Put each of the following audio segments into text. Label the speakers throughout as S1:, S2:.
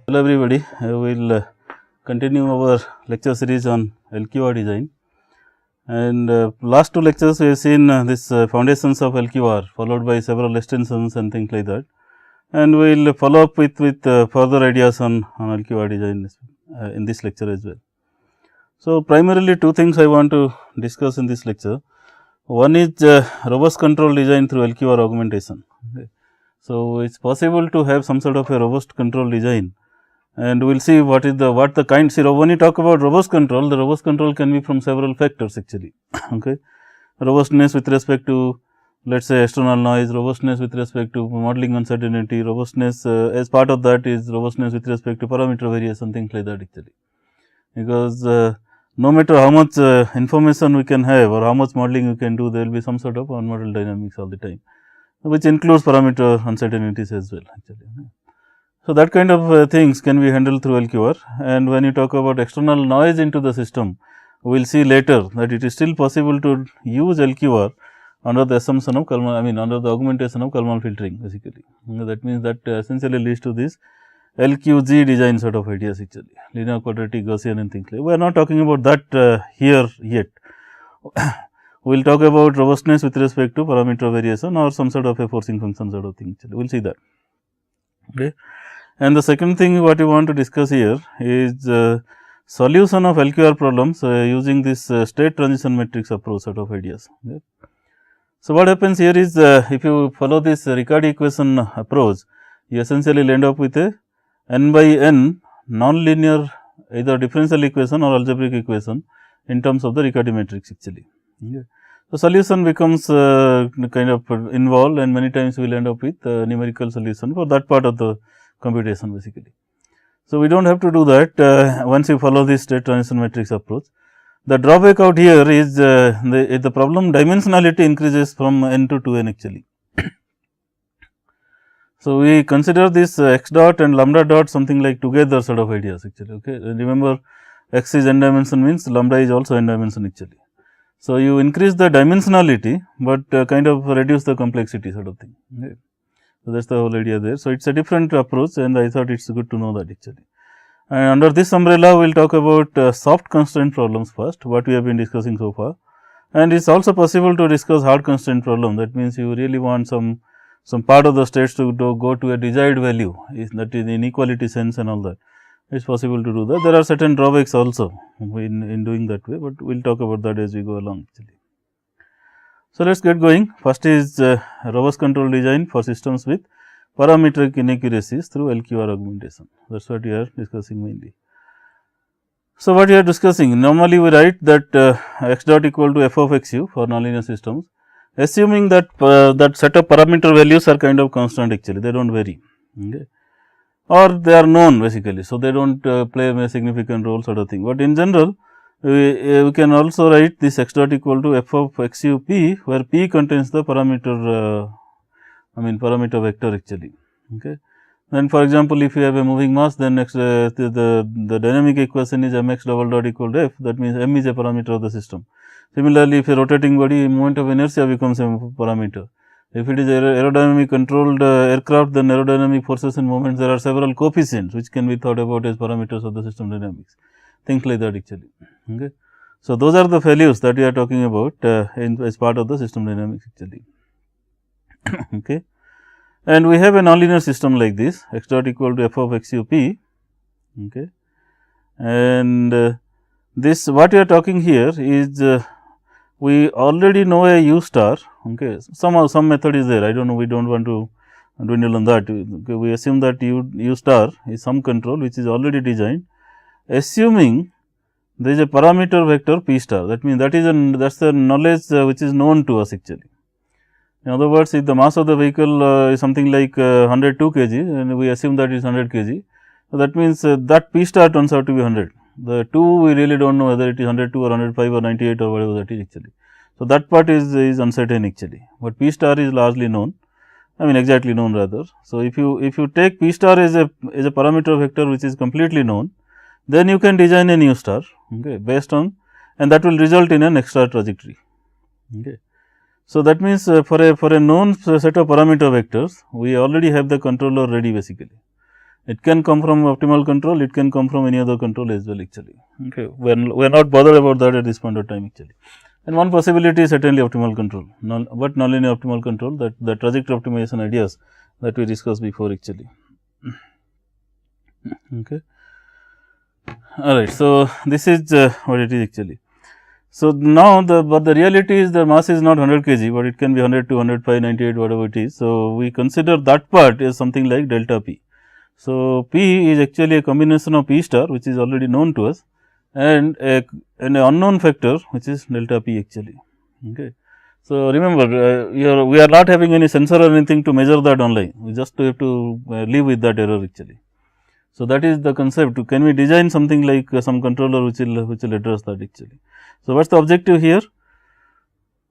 S1: Hello everybody, we will continue our lecture series on LQR design, and last two lectures we have seen this foundations of LQR followed by several extensions and things like that, and we will follow up with further ideas on LQR design in this lecture as well. So, primarily two things I want to discuss in this lecture. One is robust control design through LQR augmentation. Okay. So, it is possible to have some sort of a robust control design, and we will see what the kind. See, when you talk about robust control, the robust control can be from several factors actually. Okay. Robustness with respect to, let us say, external noise, robustness with respect to modeling uncertainty, robustness as part of that is robustness with respect to parameter variation, things like that actually. Because no matter how much information we can have or how much modeling we can do, there will be some sort of unmodeled dynamics all the time, which includes parameter uncertainties as well actually. So, that kind of things can be handled through LQR, and when you talk about external noise into the system, we will see later that it is still possible to use LQR under the assumption of under the augmentation of Kalman filtering basically. That means that essentially leads to this LQG design sort of ideas actually, linear quadratic Gaussian and things like. We are not talking about that here yet. We will talk about robustness with respect to parameter variation or some sort of a forcing function sort of thing actually. We will see that. Okay. And the second thing what we want to discuss here is solution of LQR problems using this state transition matrix approach sort of ideas. Okay. So, what happens here is if you follow this Riccati equation approach, you essentially end up with a n by n non-linear either differential equation or algebraic equation in terms of the Riccati matrix actually. Okay. So, solution becomes kind of involved, and many times we will end up with numerical solution for that part of the computation basically. So, we do not have to do that once you follow this state transition matrix approach. The drawback out here is the problem dimensionality increases from n to 2n actually. So, we consider this x dot and lambda dot something like together sort of ideas actually. Okay. Remember, x is n dimension means lambda is also n dimension actually. So, you increase the dimensionality, but kind of reduce the complexity sort of thing. Okay. So, that is the whole idea there. So, it is a different approach, and I thought it is good to know that actually. And under this umbrella, we will talk about soft constraint problems first, what we have been discussing so far. And it is also possible to discuss hard constraint problem. That means, you really want some part of the states to go to a desired value, that is inequality sense and all that. It is possible to do that. There are certain drawbacks also in doing that way, but we will talk about that as we go along actually. So, let us get going. First is robust control design for systems with parametric inaccuracies through LQR augmentation. That is what we are discussing mainly. So, what we are discussing, normally we write that x dot equal to f of x u for nonlinear systems, assuming that that set of parameter values are kind of constant actually, they do not vary, okay, or they are known basically. So, they do not play a significant role sort of thing, but in general we can also write this x dot equal to f of x u p, where p contains the parameter parameter vector actually. Okay. Then for example, if you have a moving mass, then next the dynamic equation is mx double dot equal to f, that means m is a parameter of the system. Similarly, if a rotating body, moment of inertia becomes a parameter. If it is aerodynamic controlled aircraft, then aerodynamic forces and moments, there are several coefficients which can be thought about as parameters of the system dynamics, things like that actually. Okay. So, those are the values that we are talking about as part of the system dynamics actually. Okay. And we have a nonlinear system like this, x dot equal to f of x u p. Okay. And this what we are talking here is we already know a u star. Okay. Somehow some method is there, I do not know, we do not want to dwindle on that. Okay. We assume that u star is some control which is already designed, assuming there is a parameter vector p star. That means, that is the knowledge which is known to us actually. In other words, if the mass of the vehicle is something like 102 kg, and we assume that it is 100 kg. So, that means that p star turns out to be 100. The 2 we really do not know whether it is 102 or 105 or 98 or whatever that is actually. So, that part is uncertain actually, but p star is largely known, exactly known rather. So, if you take p star as a parameter vector which is completely known, then you can design a new star, okay, based on, and that will result in an extra trajectory. Okay. So, that means for a known set of parameter vectors, we already have the controller ready basically. It can come from optimal control, it can come from any other control as well actually. Okay. We are not bothered about that at this point of time actually. And one possibility is certainly optimal control, but nonlinear optimal control, that the trajectory optimization ideas that we discussed before actually. Okay. Alright. So, this is what it is actually. So, now but the reality is the mass is not 100 kg, but it can be 100, 200, 598 whatever it is. So, we consider that part as something like delta p. So, p is actually a combination of p star which is already known to us and an unknown factor which is delta p actually. Okay. So, remember we are not having any sensor or anything to measure that online, we just have to live with that error actually. So, that is the concept. Can we design something like some controller which will address that actually. So, what is the objective here?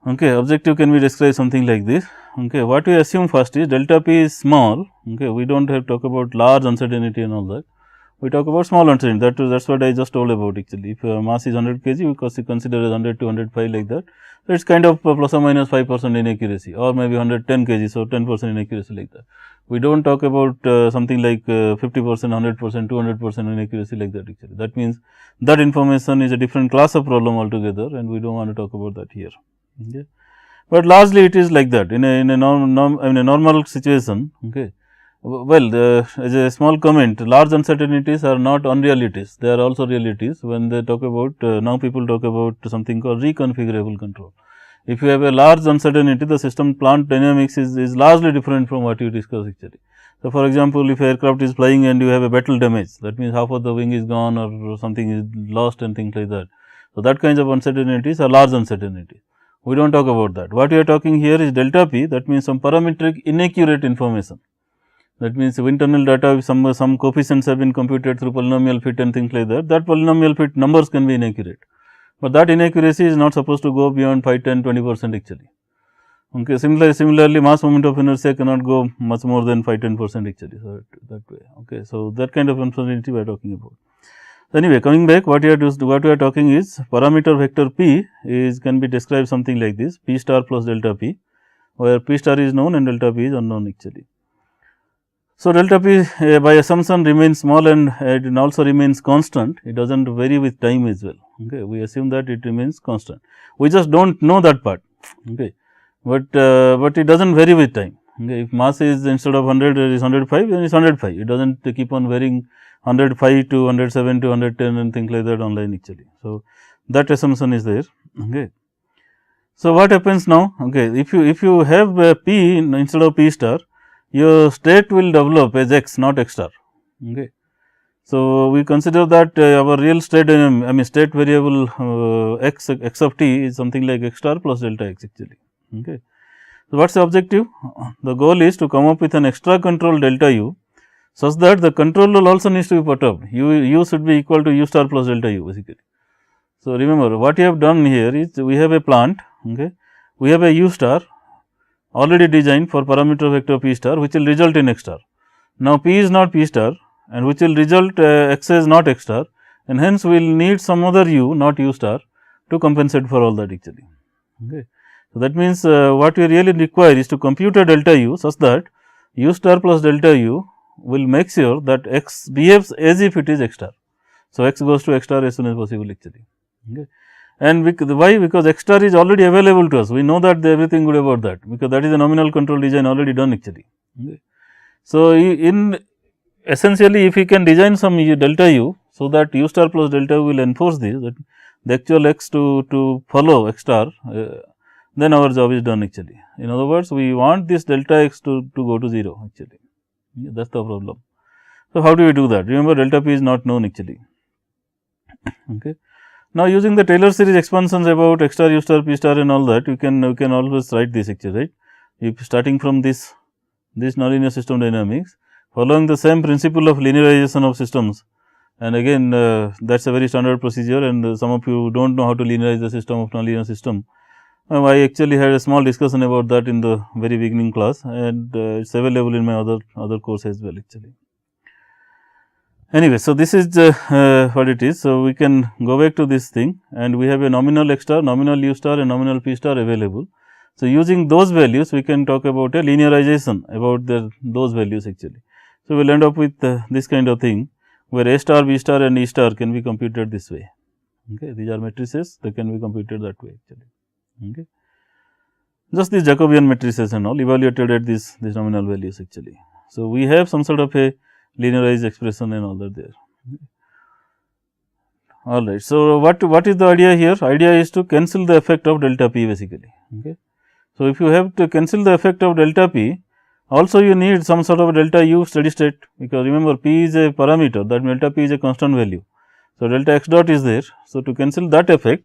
S1: Okay, objective can be described something like this. Okay, what we assume first is delta p is small. Okay, we do not have to talk about large uncertainty and all that. We talk about small uncertainty. That is what I just told about actually. If mass is 100 kg, because we consider as 100 to 105 like that, so it is kind of plus or minus 5% inaccuracy, or maybe 110 kg, so 10% inaccuracy like that. We do not talk about something like 50%, 100%, 200% inaccuracy like that actually. That means that information is a different class of problem altogether, and we do not want to talk about that here. Okay. But largely it is like that in a normal situation. Okay. Well, as a small comment, large uncertainties are not unrealities, they are also realities. When they talk about now people talk about something called reconfigurable control. If you have a large uncertainty, the system plant dynamics is largely different from what you discuss actually. So, for example, if aircraft is flying and you have a battle damage, that means half of the wing is gone or something is lost and things like that. So, that kinds of uncertainties are large uncertainty. We do not talk about that. What we are talking here is delta p, that means some parametric inaccurate information. That means, internal data, some coefficients have been computed through polynomial fit and things like that. That polynomial fit numbers can be inaccurate, but that inaccuracy is not supposed to go beyond 5, 10, 20% actually. Okay. Similarly, mass moment of inertia cannot go much more than 5, 10% actually. So, that way. Okay. So, that kind of uncertainty we are talking about. So, anyway, coming back, what we are talking is parameter vector p can be described something like this: p star plus delta p, where p star is known and delta p is unknown actually. So, delta p by assumption remains small and it also remains constant, it does not vary with time as well. Okay. We assume that it remains constant, we just do not know that part, okay. But it does not vary with time. Okay. If mass is instead of 100 it is 105, then it is 105, it does not keep on varying 105 to 107 to 110 and things like that online actually. So, that assumption is there. Okay. So, what happens now? Okay. If you have p instead of p star, your state will develop as x, not x star. Okay. So, we consider that our real state state variable x of t is something like x star plus delta x actually. Okay. So, what is the objective? The goal is to come up with an extra control delta u, such that the control rule also needs to be perturbed, u should be equal to u star plus delta u basically. So, remember what you have done here is we have a plant, okay. We have a u star already designed for parameter vector p star, which will result in x star. Now, p is not p star and which will result x is not x star, and hence we will need some other u not u star to compensate for all that actually. Okay. So, that means, what we really require is to compute a delta u such that u star plus delta u will make sure that x behaves as if it is x star. So, x goes to x star as soon as possible actually. Okay. And why? Because x star is already available to us, we know that everything good about that, because that is a nominal control design already done actually. Okay. So, in essentially if we can design some delta u, so that u star plus delta u will enforce this, that the actual x to follow x star, then our job is done actually. In other words, we want this delta x to go to 0 actually, that is the problem. So, how do we do that? Remember, delta p is not known actually. Okay. Now, using the Taylor series expansions about x star, u star, p star and all that, we can always write this actually, right. If starting from this nonlinear system dynamics, following the same principle of linearization of systems, and again that is a very standard procedure, and some of you do not know how to linearize the system of nonlinear system. I actually had a small discussion about that in the very beginning class, and it is available in my other course as well actually. Anyway, so this is what it is. So, we can go back to this thing, and we have a nominal x star, nominal u star and nominal p star available. So, using those values we can talk about a linearization about those values actually. So, we will end up with this kind of thing, where A star, B star and E star can be computed this way. Okay. These are matrices, they can be computed that way actually. Okay. Just these Jacobian matrices and all evaluated at these nominal values actually. So, we have some sort of a linearized expression and all that there. Okay. All right. So, what is the idea here? Idea is to cancel the effect of delta p basically. Okay. So, if you have to cancel the effect of delta p, also you need some sort of delta u steady state, because remember p is a parameter, that delta p is a constant value. So, delta x dot is there. So, to cancel that effect,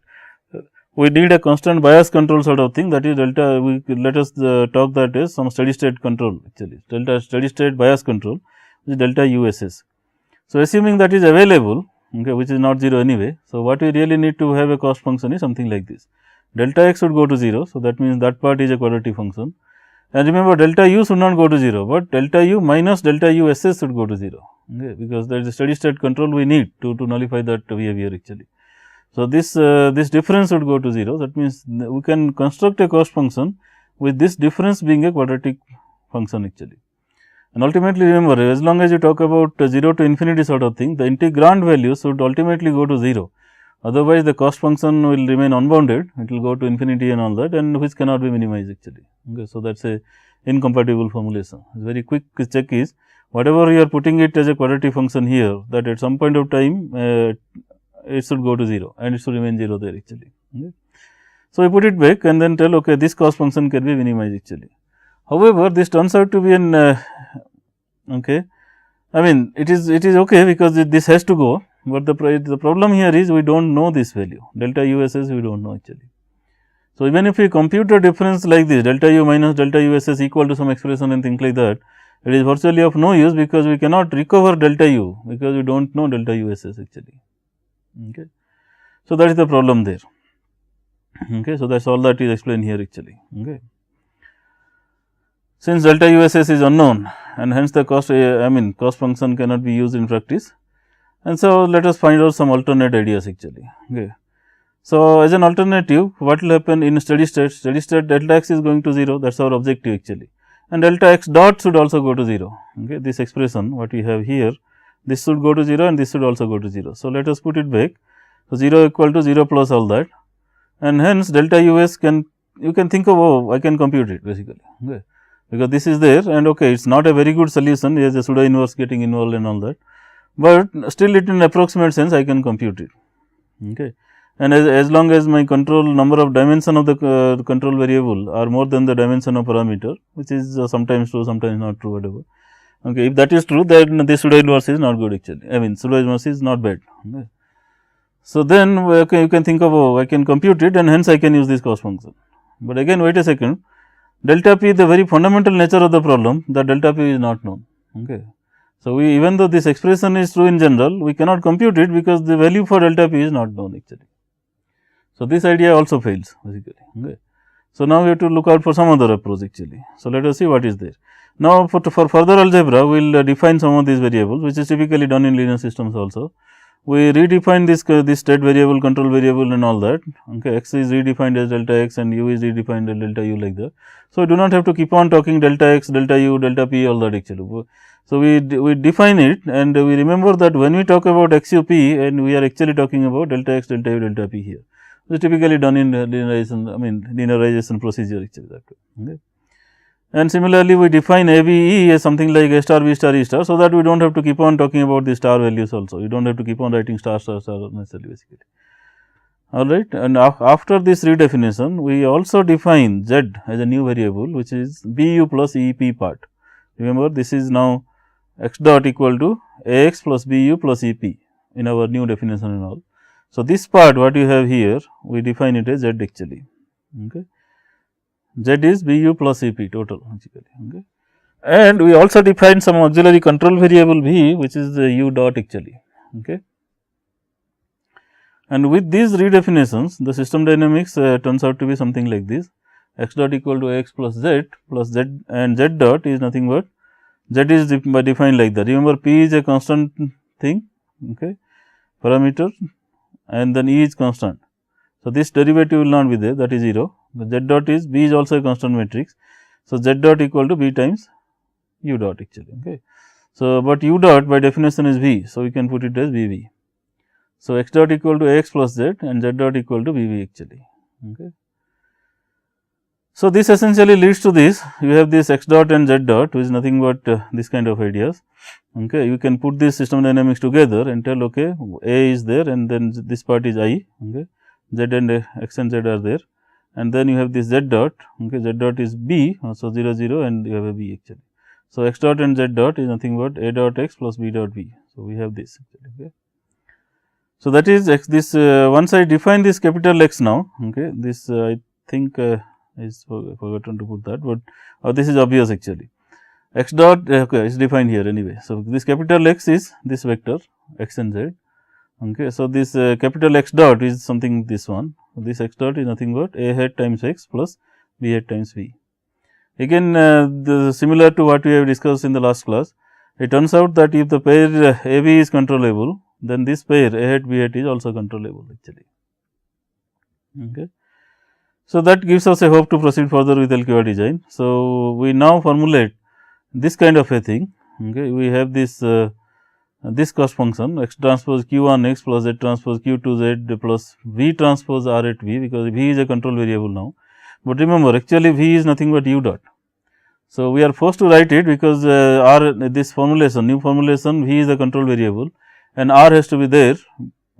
S1: we need a constant bias control sort of thing, that is delta, we let us talk that as some steady state control actually, delta steady state bias control, which is delta USS. So, assuming that is available, okay, which is not 0 anyway. So, what we really need to have a cost function is something like this, delta x should go to 0. So, that means that part is a quadratic function, and remember delta u should not go to 0, but delta u minus delta USS should go to 0, okay, because there is a steady state control we need to nullify that behavior actually. So, this difference would go to 0, that means we can construct a cost function with this difference being a quadratic function actually. And ultimately remember, as long as you talk about 0 to infinity sort of thing, the integrand value should ultimately go to 0, otherwise the cost function will remain unbounded, it will go to infinity and all that, and which cannot be minimized actually. Okay. So, that is a incompatible formulation. Very quick check is, whatever you are putting it as a quadratic function here, that at some point of time it should go to 0 and it should remain 0 there actually. Okay. So, we put it back and then tell, okay, this cost function can be minimized actually. However, this turns out to be an okay. I mean, it is okay, because this has to go, but the problem here is we do not know this value delta USS, we do not know actually. So, even if we compute a difference like this, delta u minus delta USS equal to some expression and things like that, it is virtually of no use, because we cannot recover delta u, because we do not know delta USS actually. Okay. So, that is the problem there. Okay. So, that is all that is explained here actually. Okay. Since delta USS is unknown, and hence the cost function cannot be used in practice, and so let us find out some alternate ideas actually. Okay. So, as an alternative, what will happen in steady state delta x is going to 0, that is our objective actually, and delta x dot should also go to 0. Okay. This expression what we have here, this should go to 0 and this should also go to 0. So, let us put it back. So, 0 equal to 0 plus all that, and hence delta US you can think of, oh, I can compute it basically. Okay. Because this is there, and okay, it is not a very good solution, there is a pseudo inverse getting involved and all that, but still it in approximate sense I can compute it. Okay. And as long as my control number of dimension of the control variable are more than the dimension of parameter, which is sometimes true, sometimes not true, whatever. Okay. If that is true, then this pseudo inverse is not good actually, I mean pseudo inverse is not bad. Okay. So, then okay, you can think of, oh, I can compute it and hence I can use this cost function, but again wait a second, delta p, the very fundamental nature of the problem, that delta p is not known. Okay. So, even though this expression is true in general, we cannot compute it, because the value for delta p is not known actually. So, this idea also fails basically. Okay. So, now we have to look out for some other approach actually. So, let us see what is there. Now, for further algebra, we will define some of these variables, which is typically done in linear systems also. We redefine this state variable, control variable and all that. Okay. X is redefined as delta x and u is redefined as delta u, like that. So, we do not have to keep on talking delta x, delta u, delta p, all that actually. So, we define it, and we remember that when we talk about x u p, and we are actually talking about delta x, delta u, delta p here. It is typically done in linearization procedure actually that way. Okay. And similarly, we define A, B, E as something like A star, B star, E star, so that we do not have to keep on talking about the star values also. You do not have to keep on writing star, star, star necessarily basically. All right. And after this redefinition, we also define Z as a new variable, which is B u plus E p part. Remember, this is now x dot equal to A x plus B u plus E p in our new definition and all. So, this part what you have here, we define it as Z actually. Okay. Z is B u plus E p total basically. Okay. And we also define some auxiliary control variable V, which is the u dot actually. Okay. And with these redefinitions, the system dynamics turns out to be something like this: x dot equal to x plus z, and z dot is nothing but z is defined like that. Remember, p is a constant thing, okay, parameter, and then e is constant. So, this derivative will not be there, that is 0. The z dot is, b is also a constant matrix. So, z dot equal to b times u dot actually. Okay. So, but u dot by definition is v. So, we can put it as v v. So, x dot equal to ax plus z and z dot equal to v v actually. Okay. So, this essentially leads to this, you have this x dot and z dot which is nothing but this kind of ideas. Okay. You can put this system dynamics together and tell okay, A is there and then this part is I, okay. Z and x and z are there, and then you have this z dot, okay. Z dot is b, so 0 0 and you have a b actually. So, x dot and z dot is nothing but a dot x plus b dot b. So, we have this actually, okay. So, that is x, this once I define this capital X now, okay, this I think is forgotten to put that, but this is obvious actually. X dot okay, is defined here anyway. So, this capital X is this vector x and z, okay. So, this capital X dot is something this one, this x dot is nothing but a hat times x plus b hat times v. Again similar to what we have discussed in the last class, it turns out that if the pair a b is controllable, then this pair a hat b hat is also controllable actually, okay. So, that gives us a hope to proceed further with LQR design. So, we now formulate this kind of a thing, okay. We have this this cost function x transpose q on x plus z transpose q to z plus v transpose r at v, because v is a control variable now. But remember actually v is nothing but u dot. So, we are forced to write it because r this formulation, new formulation, v is a control variable and r has to be there,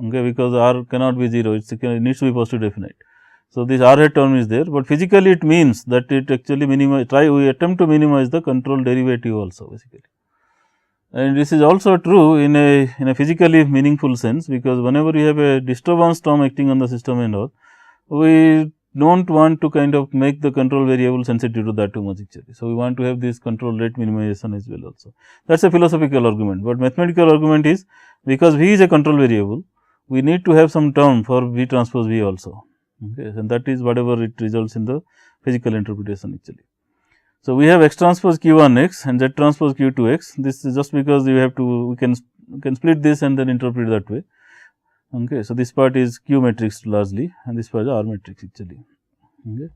S1: okay, because r cannot be 0, it needs to be positive definite. So, this r hat term is there, but physically it means that it actually we attempt to minimize the control derivative also basically. And this is also true in a physically meaningful sense, because whenever you have a disturbance term acting on the system and all, we do not want to kind of make the control variable sensitive to that too much actually. So, we want to have this control rate minimization as well also. That is a philosophical argument, but mathematical argument is because v is a control variable, we need to have some term for v transpose v also, okay, and that is whatever it results in the physical interpretation actually. So, we have x transpose q on x and z transpose q to x. This is just because you have to, we can split this and then interpret that way, okay. So, this part is q matrix largely and this part is r matrix actually, okay.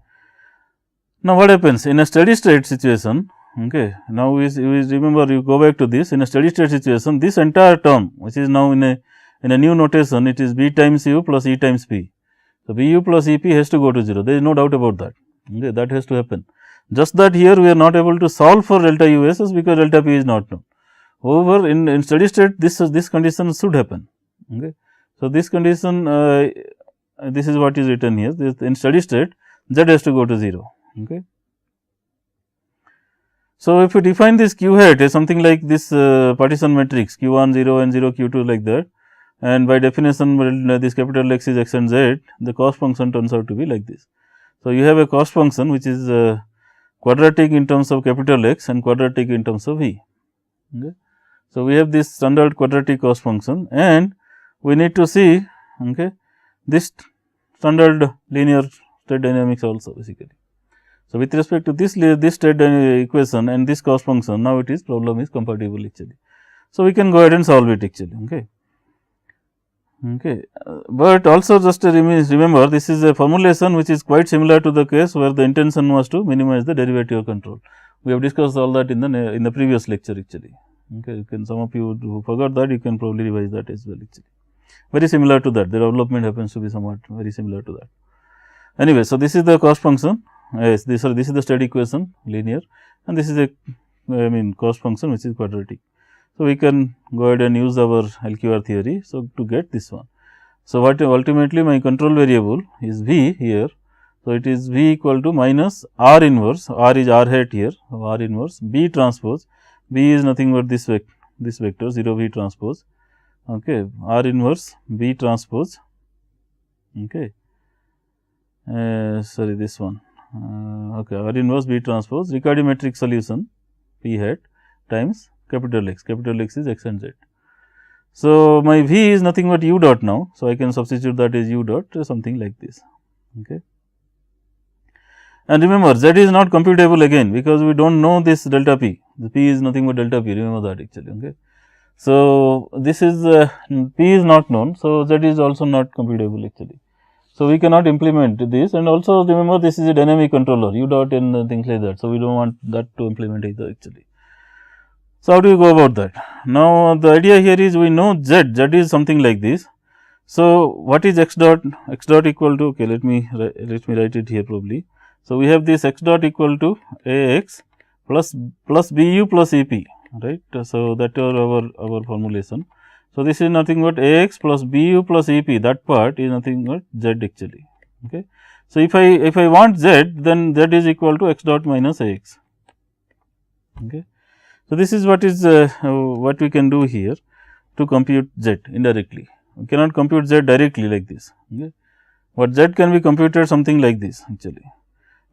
S1: Now, what happens in a steady state situation, okay. Now, we remember, you go back to this, in a steady state situation, this entire term which is now in a new notation, it is b times u plus e times p. So, b u plus e p has to go to 0, there is no doubt about that, okay. That has to happen. Just that here we are not able to solve for delta u s because delta p is not known. However, in steady state this condition should happen, okay. So, this condition this is what is written here, this in steady state z has to go to 0, okay. So, if you define this q hat as something like this partition matrix q 1 0 and 0 q 2 like that, and by definition this capital X is x and z, the cost function turns out to be like this. So, you have a cost function which is quadratic in terms of capital X and quadratic in terms of v, okay. So, we have this standard quadratic cost function and we need to see, okay, this standard linear state dynamics also basically. So, with respect to this state equation and this cost function, now it is problem is compatible actually. So, we can go ahead and solve it actually, okay. Okay. But also just remember, this is a formulation which is quite similar to the case where the intention was to minimize the derivative control. We have discussed all that in the previous lecture actually, okay. You can, some of you who forgot that, you can probably revise that as well actually. Very similar to that, the development happens to be somewhat very similar to that. Anyway, so this is the cost function, yes, this is the state equation linear, and this is a cost function which is quadratic. So, we can go ahead and use our LQR theory. So, to get this one. So, what ultimately my control variable is v here. So, it is v equal to minus r inverse, r is r hat here, r inverse b transpose, b is nothing but this vector 0 v transpose, okay, r inverse b transpose, okay, sorry this one, okay, r inverse b transpose Riccati matrix solution p hat times capital X is x and z. So, my v is nothing but u dot now. So, I can substitute that as u dot something like this, okay. And remember, z is not computable again, because we do not know this delta p, the p is nothing but delta p, remember that actually, okay. So, this is p is not known. So, z is also not computable actually. So, we cannot implement this, and also remember this is a dynamic controller u dot and things like that. So, we do not want that to implement either actually. So, how do you go about that? Now, the idea here is we know z is something like this. So, what is x dot? X dot equal to, okay, let me write it here probably. So, we have this x dot equal to a x plus bu plus e p, right. So, that are our formulation. So, this is nothing but a x plus bu plus e p, that part is nothing but z actually. Okay. So, if I want z, then z is equal to x dot minus a x. Okay. So, this is what we can do here to compute z indirectly. We cannot compute z directly like this, okay. But z can be computed something like this actually.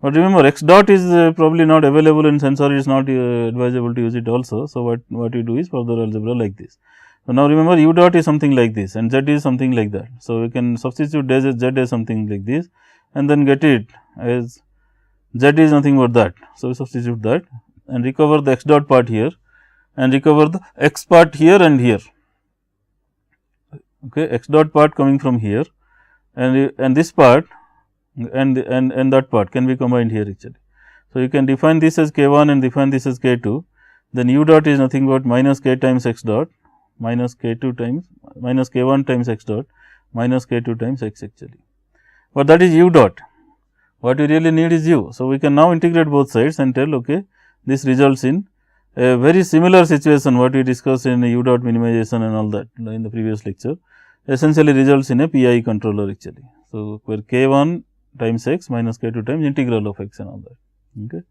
S1: But remember, x dot is probably not available in Sensor, it is not advisable to use it also. So, what you do is further algebra like this. So, now remember u dot is something like this and z is something like that. So, we can substitute z as something like this and then get it as z is nothing but that. So, we substitute that and recover the x dot part here and recover the x part here and here, okay, x dot part coming from here and this part and that part can be combined here actually. So, you can define this as k 1 and define this as k 2, then u dot is nothing but minus k times x dot minus k 2 times minus k 1 times x dot minus k 2 times x actually. But that is u dot, what we really need is u. So, we can now integrate both sides and tell, okay, this results in a very similar situation what we discussed in u dot minimization and all that in the previous lecture, essentially results in a PI controller actually. So, where k 1 times x minus k 2 times integral of x and all that. Okay.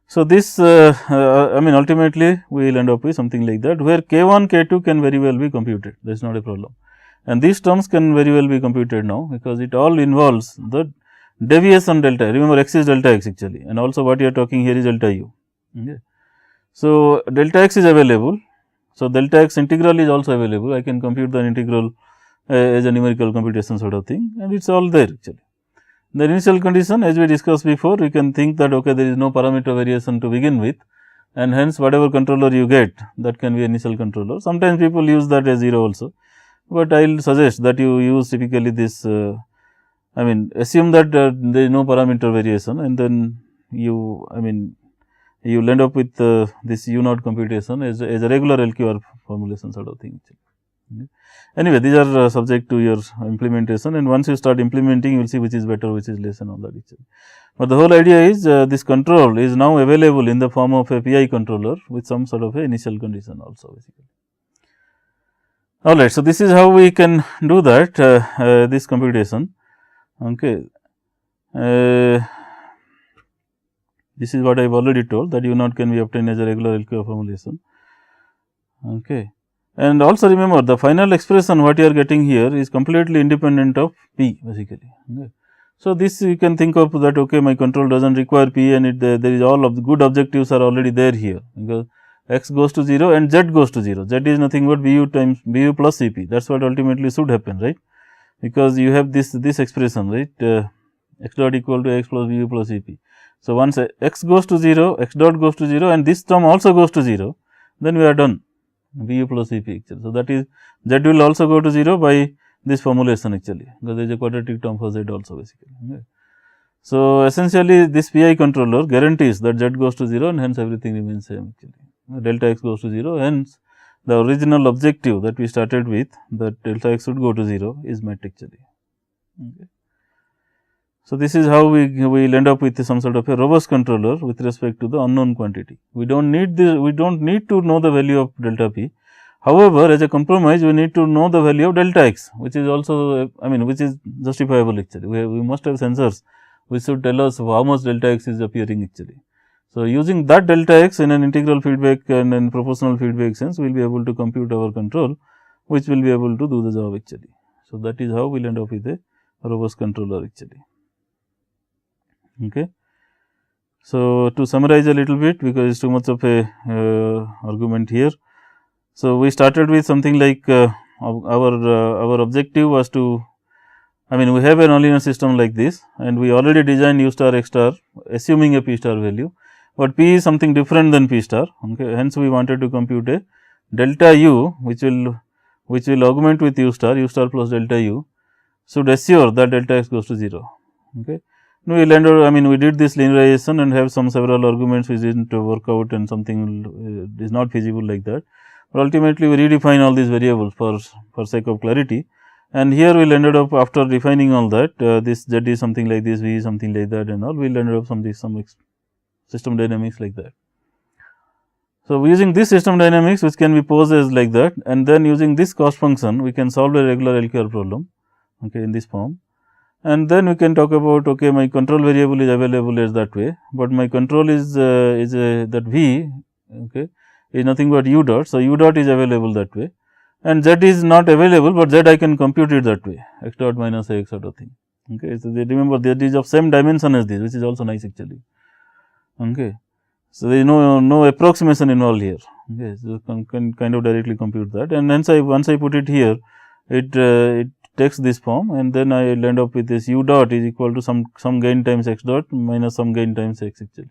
S1: So, this I mean ultimately we will end up with something like that, where k 1 k 2 can very well be computed, that is not a problem, and these terms can very well be computed now, because it all involves the deviation delta. Remember, x is delta x actually, and also what you are talking here is delta u. Okay. So, delta x is available. So, delta x integral is also available. I can compute the integral as a numerical computation sort of thing, and it is all there actually. The initial condition, as we discussed before, we can think that, okay, there is no parameter variation to begin with, and hence whatever controller you get, that can be initial controller. Sometimes people use that as 0 also, but I will suggest that you use typically this I mean assume that there is no parameter variation, and then you you will end up with this u naught computation as a regular LQR formulation sort of thing. Okay. Anyway, these are subject to your implementation, and once you start implementing, you will see which is better, which is less and all that. But the whole idea is this control is now available in the form of a PI controller with some sort of a initial condition also basically. Alright, so this is how we can do that this computation. Okay. This is what I have already told, that u naught can be obtained as a regular LQR formulation. Okay. And also remember, the final expression what you are getting here is completely independent of p basically. Okay. So, this you can think of that, okay, my control does not require p, and there is all of the good objectives are already there here, because x goes to 0 and z goes to 0. Z is nothing but bu times bu plus Cp, that is what ultimately should happen, right, because you have this expression, right, x dot equal to x plus bu plus Cp. So, once x goes to 0, x dot goes to 0 and this term also goes to 0, then we are done, bu plus Cp actually. So, that is z will also go to 0 by this formulation actually, because there is a quadratic term for z also basically. Okay. So, essentially this PI controller guarantees that z goes to 0 and hence everything remains same actually, delta x goes to 0, hence the original objective that we started with, that delta x should go to 0, is met actually. Okay. So, this is how we will end up with some sort of a robust controller with respect to the unknown quantity. We do not need to know the value of delta p. However, as a compromise, we need to know the value of delta x, which is also which is justifiable actually. We must have sensors which should tell us how much delta x is appearing actually. So, using that delta x in an integral feedback and in proportional feedback sense, we will be able to compute our control, which will be able to do the job actually. So, that is how we will end up with a robust controller actually. Okay. So, to summarize a little bit, because it is too much of a argument here. So, we started with something like our objective was to, we have a nonlinear system like this, and we already designed u star x star assuming a p star value, but p is something different than p star. Okay. Hence, we wanted to compute a delta u which will augment with u star plus delta u should assure that delta x goes to 0. Okay. we will end up, I mean, we did this linearization and have some several arguments which didn't work out and something is not feasible like that. But ultimately, we redefine all these variables for sake of clarity. And here we will ended up after defining all that, this z is something like this, v is something like that and all, we will ended up some system dynamics like that. So, using this system dynamics which can be posed as like that, and then using this cost function we can solve a regular LQR problem, okay, in this form. And then we can talk about, okay, my control variable is available as that way, but my control is that v, okay, is nothing but u dot. So, u dot is available that way, and z is not available, but z I can compute it that way, x dot minus x sort of thing. Okay. So, they remember that is of same dimension as this, which is also nice actually. Okay. So, there is no approximation involved here. Okay. So, can kind of directly compute that, and hence once I put it here, it takes this form, and then I will end up with this u dot is equal to some gain times x dot minus some gain times x actually.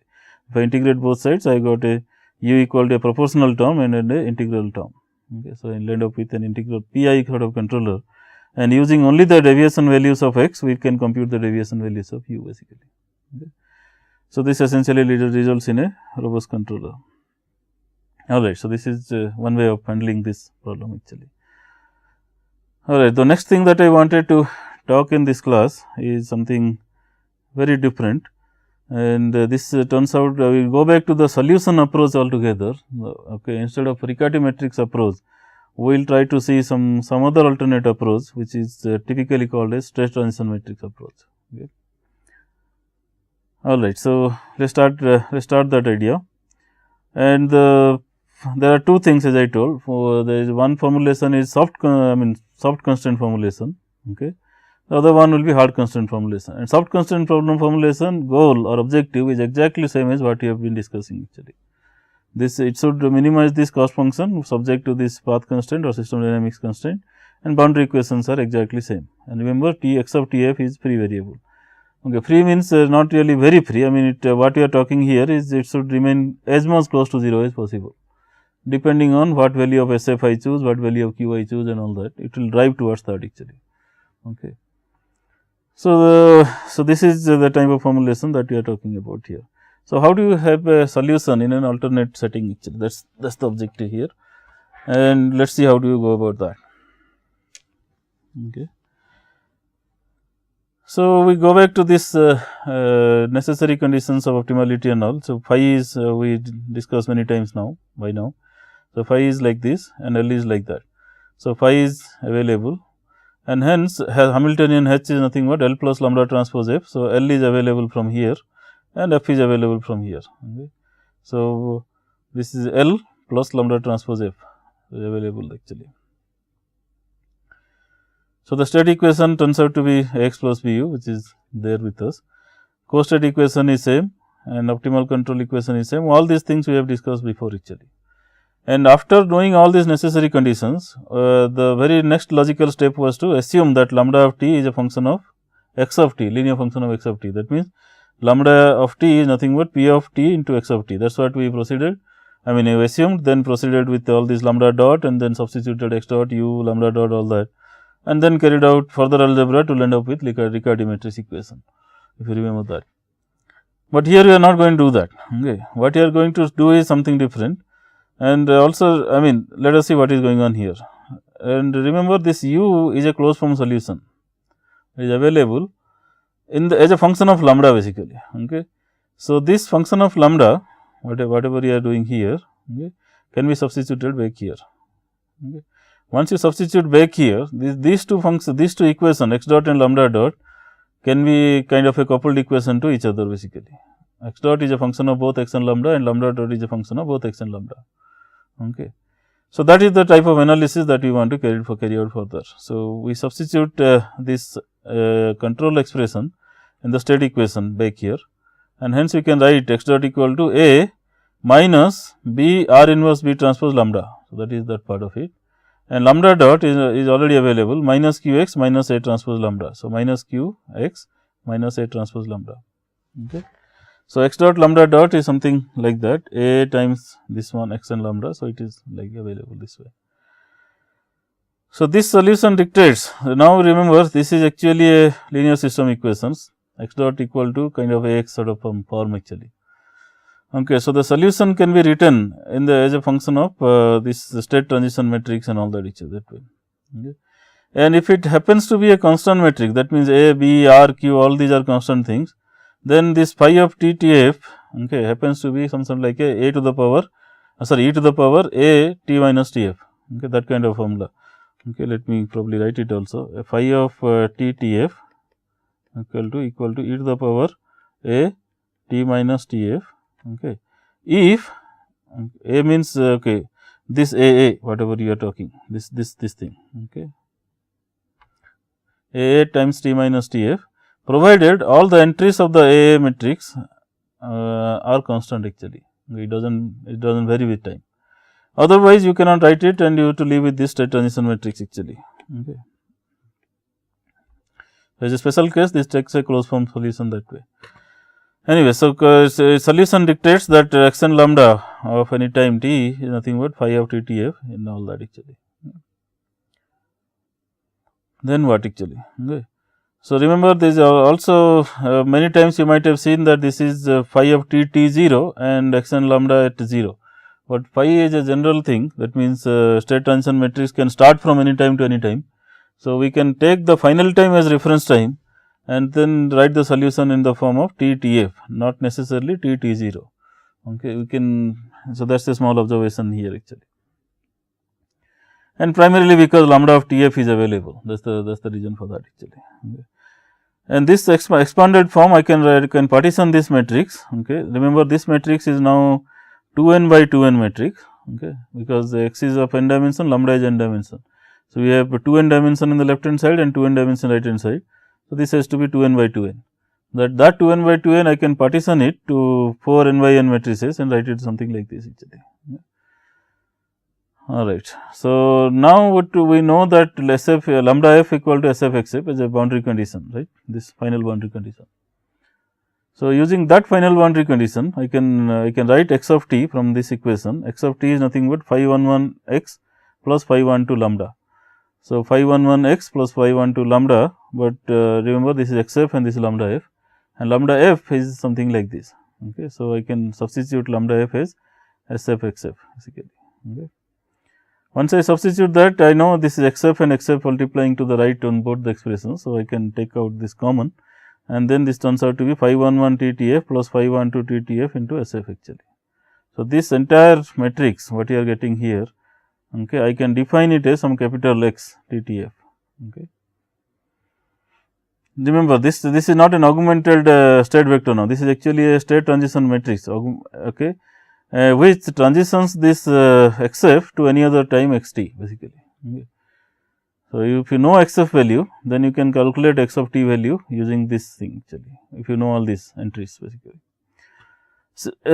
S1: If I integrate both sides, I got a u equal to a proportional term and an integral term. Okay. So, I will end up with an integral pi sort of controller, and using only the deviation values of x, we can compute the deviation values of u basically. Okay. So, this essentially results in a robust controller. Alright. So, this is one way of handling this problem actually. Alright. The next thing that I wanted to talk in this class is something very different, and this turns out we will go back to the solution approach altogether. Okay. Instead of Riccati matrix approach, we will try to see some other alternate approach, which is typically called as stress transition matrix approach. Okay. Alright. So, let us start that idea, and there are two things as I told. There is one formulation is soft constraint formulation. Okay. The other one will be hard constraint formulation, and soft constraint problem formulation goal or objective is exactly same as what we have been discussing actually. This it should minimize this cost function subject to this path constraint or system dynamics constraint, and boundary equations are exactly same. And remember, T x of T f is free variable. Okay, free means not really very free. I mean, what we are talking here is it should remain as much close to 0 as possible, depending on what value of SF I choose, what value of Q I choose, and all that. It will drive towards that actually. Okay. So, this is the type of formulation that we are talking about here. So, how do you have a solution in an alternate setting actually? That's the objective here, and let us see how do you go about that. Okay. So, we go back to this necessary conditions of optimality and all. So, phi is we discussed many times now by now. So, phi is like this and L is like that. So, phi is available, and hence Hamiltonian H is nothing but L plus lambda transpose F. So, L is available from here and F is available from here. Okay. So, this is L plus lambda transpose F is available actually. So, the state equation turns out to be x plus bu, which is there with us. Co-state equation is same and optimal control equation is same. All these things we have discussed before actually. And after knowing all these necessary conditions, the very next logical step was to assume that lambda of t is a function of x of t, linear function of x of t. That means, lambda of t is nothing but p of t into x of t. That is what we proceeded. I mean, you assumed, then proceeded with all these lambda dot and then substituted x dot, u, lambda dot, all that, and then carried out further algebra to end up with Riccati matrix equation, if you remember that. But here we are not going to do that. Okay. What you are going to do is something different, and also, I mean, let us see what is going on here. And remember, this u is a closed form solution, it is available in the as a function of lambda basically. Okay. So, this function of lambda, whatever you are doing here, okay, can be substituted back here. Okay. Once you substitute back here, these two functions, these two equations, x dot and lambda dot, can be kind of a coupled equation to each other basically. X dot is a function of both x and lambda dot is a function of both x and lambda. Okay. So, that is the type of analysis that we want to carry out further. So, we substitute this control expression in the state equation back here, and hence we can write x dot equal to A minus B R inverse B transpose lambda. So, that is that part of it, and lambda dot is already available, minus q x minus A transpose lambda. So, minus q x minus A transpose lambda. Okay. So, x dot lambda dot is something like that, A times this one x and lambda. So, it is like available this way. So, this solution dictates, now remember, this is actually a linear system equations. x dot equal to kind of Ax sort of form actually. Okay, so the solution can be written in the as a function of this state transition matrix and all that that way. Okay. And if it happens to be a constant matrix, that means A, B, R, Q, all these are constant things, then this phi of t t f, okay, happens to be something like a to the power e to the power a t minus t f, okay, that kind of formula. Okay, let me probably write it also. A phi of t t f equal to e to the power a t minus t f. Okay, if a means okay, this a whatever you are talking, this thing, okay, a times t minus t f, provided all the entries of the A matrix are constant actually. It doesn't vary with time. Otherwise, you cannot write it and you have to live with this state transition matrix actually. Okay. There is a special case, this takes a closed form solution that way. Anyway, so solution dictates that x and lambda of any time t is nothing but phi of t t f in all that actually. Then what actually? Okay. So, remember this also many times you might have seen that this is phi of t t 0 and x and lambda at 0, but phi is a general thing, that means state transition matrix can start from any time to any time. So, we can take the final time as reference time and then write the solution in the form of t t f, not necessarily t t 0. Okay, we can, so that is a small observation here actually, and primarily because lambda of t f is available, that is the reason for that actually. Okay. And this expanded form I can partition this matrix. Okay. Remember, this matrix is now 2n by 2n matrix, okay, because the x is of n dimension, lambda is n dimension. So, we have 2n dimension in the left hand side and 2n dimension right hand side. So, this has to be 2n by 2n. That 2n by 2n I can partition it to 4 n by n matrices and write it something like this actually. Okay. Alright. So, now what we know that SF lambda f equal to SF x f is a boundary condition, right, this final boundary condition. So, using that final boundary condition I can write x of t from this equation. X of t is nothing but phi 1 1 x plus phi 1 2 lambda. So, phi 1 1 x plus phi 1 2 lambda, but remember this is x f and this is lambda f, and lambda f is something like this. Okay. So, I can substitute lambda f as SF x f basically. Okay. Once I substitute that, I know this is x f and x f multiplying to the right on both the expressions. So, I can take out this common, and then this turns out to be phi 1 1 t t f plus phi 1 2 t t f into S f actually. So, this entire matrix what you are getting here, okay, I can define it as some capital X t t f. Okay. Remember, this is not an augmented state vector now, this is actually a state transition matrix, okay, which transitions this x f to any other time x t basically. Okay. So, if you know x f value, then you can calculate x of t value using this thing actually, if you know all these entries basically.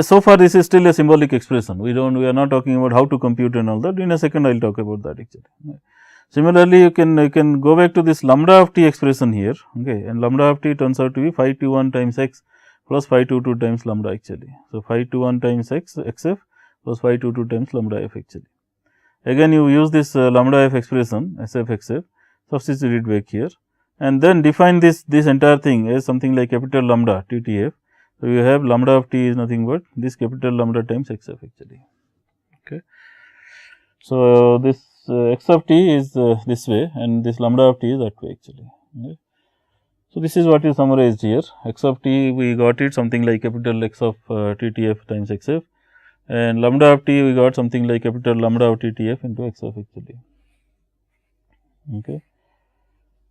S1: So far this is still a symbolic expression, we are not talking about how to compute and all that, in a second I will talk about that actually. Okay. Similarly, you can go back to this lambda of t expression here, okay, and lambda of t turns out to be phi 2 1 times x plus phi 2 2 times lambda actually. So, phi 2 1 times x f plus phi 2 2 times lambda f actually. Again you use this lambda f expression S f x f, substitute it back here, and then define this entire thing as something like capital lambda t t f. So, you have lambda of t is nothing but this capital lambda times x f actually. Okay. So, this x of t is this way and this lambda of t is that way actually. Okay. So, this is what is summarized here, x of t we got it something like capital X of t t f times x f, and lambda of t we got something like capital lambda of t t f into x f actually. Okay.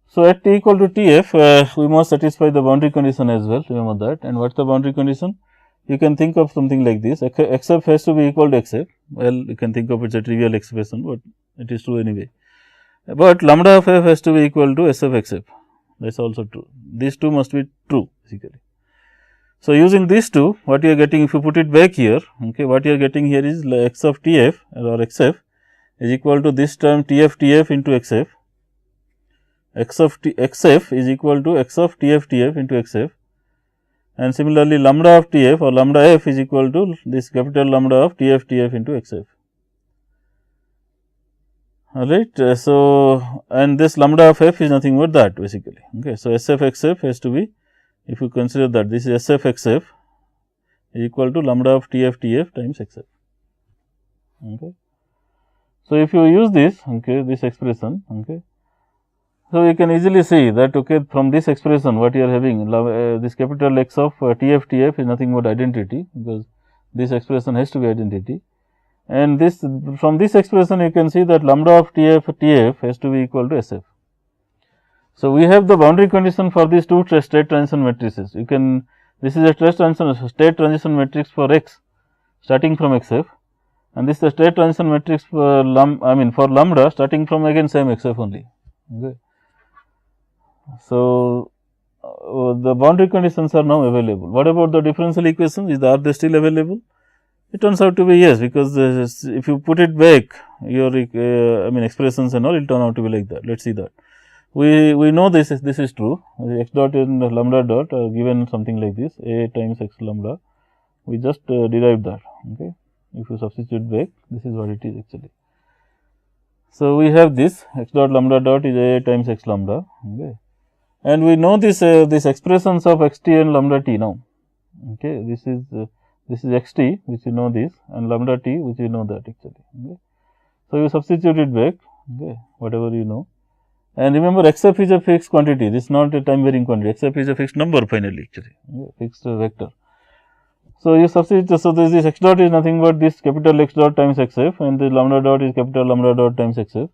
S1: So, at t equal to t f we must satisfy the boundary condition as well, remember that, and what is the boundary condition? You can think of something like this, x f has to be equal to x f, well you can think of it as a trivial expression, but it is true anyway, but lambda of f has to be equal to S of x f, that is also true, these two must be true basically. So, using these two what you are getting, if you put it back here, okay, what you are getting here is x of t f or x f is equal to this term t f into x f, x of x f is equal to x of t f into x f, and similarly lambda of t f or lambda f is equal to this capital lambda of t f into x f. Alright. So, and this lambda of f is nothing but that basically. Okay. So, S f x f has to be if you consider that this is SF XF is equal to lambda of TF TF times XF. Okay. So, if you use this, okay, this expression, okay, so you can easily see that, okay, from this expression what you are having, this capital X of TF TF is nothing but identity, because this expression has to be identity, and this from this expression you can see that lambda of TF TF has to be equal to SF. So, we have the boundary condition for these two state transition matrices. You can, this is a state transition matrix for X starting from XF, and this is the state transition matrix for for lambda starting from again same XF only. Okay. So, the boundary conditions are now available. What about the differential equations? Are they still available? It turns out to be yes, because if you put it back, your expressions and all, it will turn out to be like that. Let us see that. We know this is true. X dot and lambda dot are given something like this, A times X lambda. We just derived that. Okay. If you substitute back, this is what it is actually. So, we have this X dot lambda dot is A times X lambda. Okay. And we know this expressions of x t and lambda t now. Okay, this is x t, which you know this, and lambda t, which you know that actually. Okay. So, you substitute it back, okay, whatever you know, and remember x f is a fixed quantity. This is not a time varying quantity. X f is a fixed number finally, actually, okay, fixed vector. So, you substitute. So, this x dot is nothing but this capital X dot times x f, and the lambda dot is capital lambda dot times x f.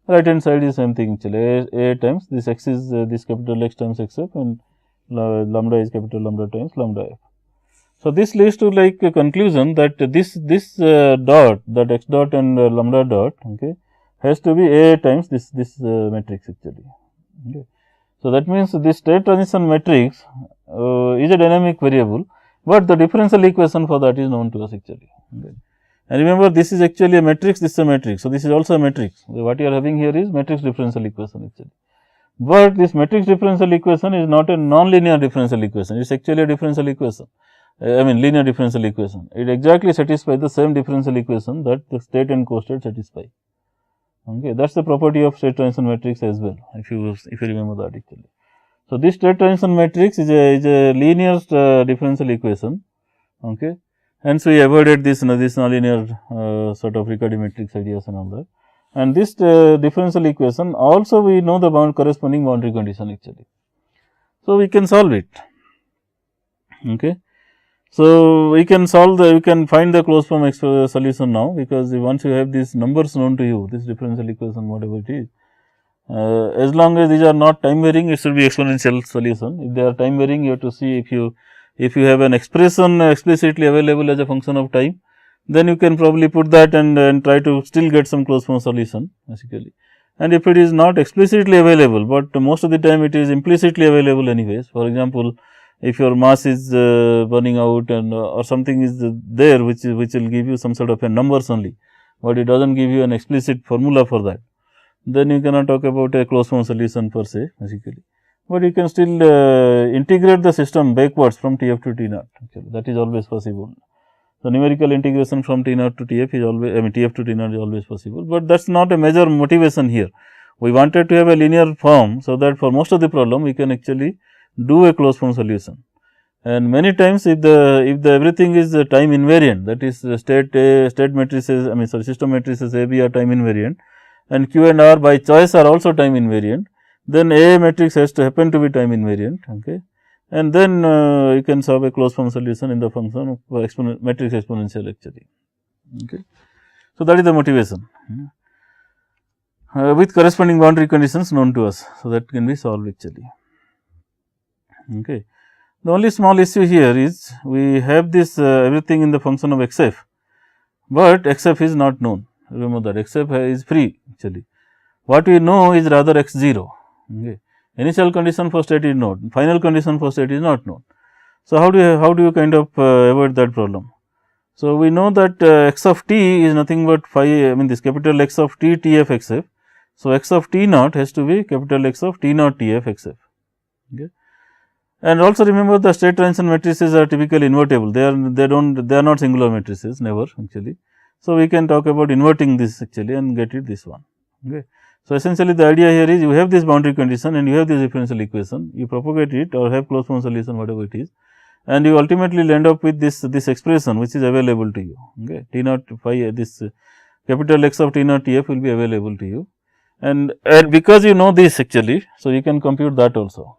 S1: Right hand side is same thing actually, A times this x is this capital X times x f, and lambda is capital lambda times lambda f. So, this leads to like a conclusion that this dot, that x dot and lambda dot, okay, has to be A times this matrix actually. Okay. So, that means this state transition matrix is a dynamic variable, but the differential equation for that is known to us actually. Okay. And remember, this is actually a matrix, this is a matrix. So, this is also a matrix. What you are having here is matrix differential equation actually. But this matrix differential equation is not a non-linear differential equation, it is actually a differential equation, linear differential equation. It exactly satisfies the same differential equation that the state and co-state satisfy. Okay. That is the property of state transition matrix as well, if you remember that actually. So, this state transition matrix is a linear differential equation. Okay. Hence, we avoided this nonlinear sort of Riccati matrix ideas and all that. And this differential equation also we know the corresponding boundary condition actually. So, we can solve it. Okay. So, we can find the closed form solution now, because once you have these numbers known to you, this differential equation whatever it is, as long as these are not time varying, it should be exponential solution. If they are time varying, you have to see if you have an expression explicitly available as a function of time, then you can probably put that and try to still get some closed form solution basically. And if it is not explicitly available, but most of the time it is implicitly available anyways. For example, if your mass is burning out and or something is there which will give you some sort of a numbers only, but it does not give you an explicit formula for that, then you cannot talk about a closed form solution per se basically. But you can still integrate the system backwards from TF to T naught actually, that is always possible. So, numerical integration from T naught to TF is always, TF to T naught is always possible, but that is not a major motivation here. We wanted to have a linear form, so that for most of the problem we can actually do a closed form solution. And many times if the everything is time invariant, that is state matrices, system matrices A, B are time invariant, and Q and R by choice are also time invariant, then A matrix has to happen to be time invariant, okay, and then you can solve a closed form solution in the function of matrix exponential actually. Okay. So, that is the motivation with corresponding boundary conditions known to us. So, that can be solved actually. Okay. The only small issue here is we have this everything in the function of x f, but x f is not known. Remember that x f is free actually. What we know is rather x 0. Okay. Initial condition for state is known, final condition for state is not known. So, how do you kind of avoid that problem? So, we know that x of t is nothing but phi, this capital X of t T f x f. So, x of t naught has to be capital X of t naught T f x f. Okay. And also remember the state transition matrices are typically invertible, they are not singular matrices, never actually. So, we can talk about inverting this actually and get it this one. Okay. So, essentially the idea here is you have this boundary condition and you have this differential equation, you propagate it or have closed form solution whatever it is, and you ultimately end up with this expression which is available to you. Okay. T naught phi, this capital X of T naught T f will be available to you, and because you know this actually, so you can compute that also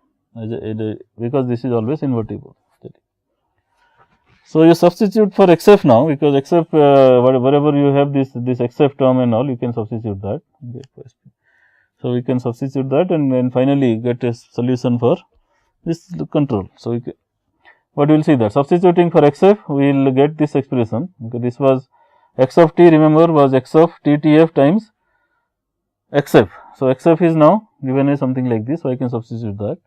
S1: because this is always invertible. So, you substitute for x f now, because x f wherever you have this x f term and all, you can substitute that. Okay. So, we can substitute that and then finally get a solution for this control. So, what we will see that substituting for x f, we will get this expression. Okay. This was x of t, remember, was x of t t f times x f. So, x f is now given as something like this. So, I can substitute that,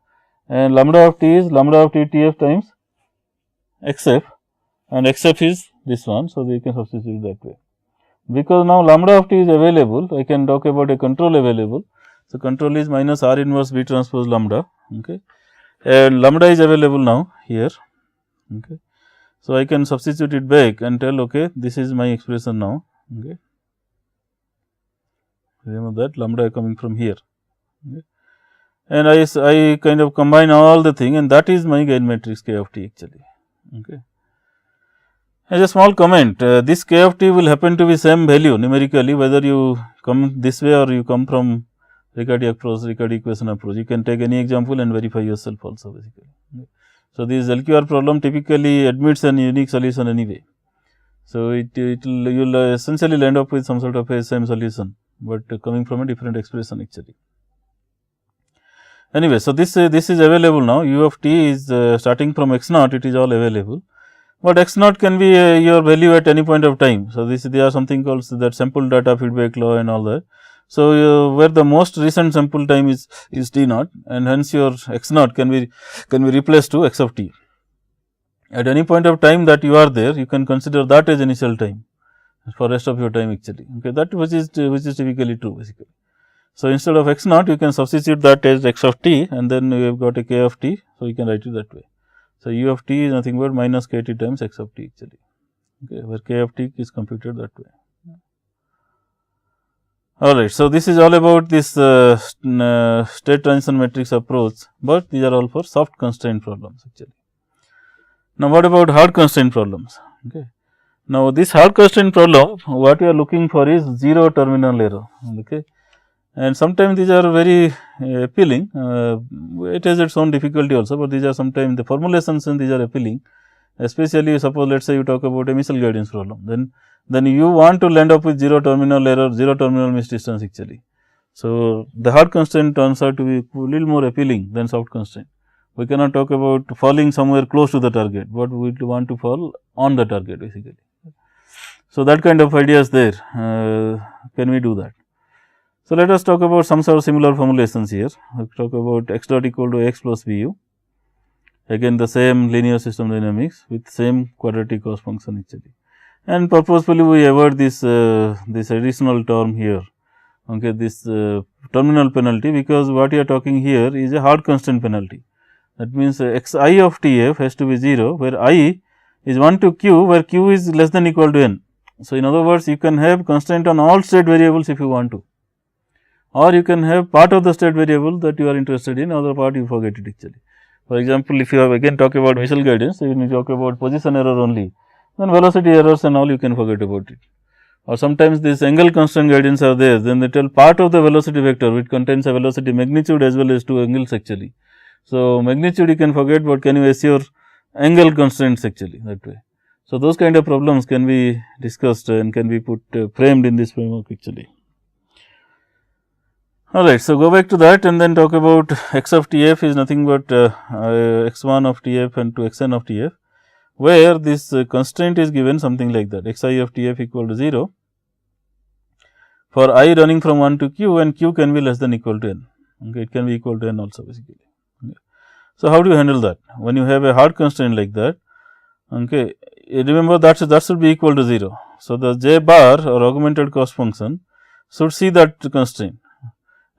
S1: and lambda of t is lambda of t t f times x f, and x f is this one. So, we can substitute that way. Because now lambda of t is available, I can talk about a control available. So, control is minus R inverse B transpose lambda, okay, and lambda is available now here. Okay. So, I can substitute it back and tell, okay, this is my expression now. Okay. Remember that lambda coming from here, okay. And I kind of combine all the thing, and that is my gain matrix K of t actually. Okay. As a small comment, this K of t will happen to be same value numerically, whether you come this way or you come from Riccati approach, Riccati equation approach. You can take any example and verify yourself also basically. Okay. So, this LQR problem typically admits an unique solution anyway. So, you will essentially end up with some sort of a same solution, but coming from a different expression actually. Anyway, so this is available now. U of t is starting from x naught, it is all available, but x naught can be your value at any point of time. So, there are something called that sample data feedback law and all that. So, where the most recent sample time is t naught, and hence your x naught can be replaced to x of t. At any point of time that you are there, you can consider that as initial time for rest of your time actually. Okay, that which is typically true basically. So, instead of x naught, you can substitute that as x of t, and then you have got a k of t. So, you can write it that way. So, u of t is nothing but minus k t times x of t actually, okay, where k of t is computed that way. Alright. So, this is all about this state transition matrix approach, but these are all for soft constraint problems actually. Now, what about hard constraint problems? Okay. Now, this hard constraint problem, what we are looking for is zero terminal error, okay, and sometimes these are very appealing. It has its own difficulty also, but these are sometimes the formulations and these are appealing, especially suppose let us say you talk about a missile guidance problem, then you want to land up with zero terminal error, zero terminal misdistance actually. So, the hard constraint turns out to be a little more appealing than soft constraint. We cannot talk about falling somewhere close to the target, but we want to fall on the target basically. So, that kind of idea is there. Can we do that? So, let us talk about some sort of similar formulations here. We talk about x dot equal to x plus bu, again the same linear system dynamics with same quadratic cost function actually, and purposefully we avoid this additional term here, okay, this terminal penalty, because what you are talking here is a hard constraint penalty. That means, x I of t f has to be 0, where I is 1 to q, where q is less than equal to n. So, in other words, you can have constraint on all state variables if you want to, or you can have part of the state variable that you are interested in, other part you forget it actually. For example, if you have again talk about missile guidance, when you talk about position error only, then velocity errors and all you can forget about it. Or sometimes this angle constraint guidance are there, then they tell part of the velocity vector which contains a velocity magnitude as well as two angles actually. So, magnitude you can forget, but can you assure angle constraints actually that way. So, those kind of problems can be discussed and can be put framed in this framework actually. Alright, so go back to that and then talk about x of t f is nothing but x1 of t f and to xn of t f, where this constraint is given something like that, x I of t f equal to 0 for I running from 1 to q, and q can be less than equal to n, okay, it can be equal to n also basically. Okay. So, how do you handle that? When you have a hard constraint like that, okay, remember that should be equal to 0. So, the j bar or augmented cost function should see that constraint,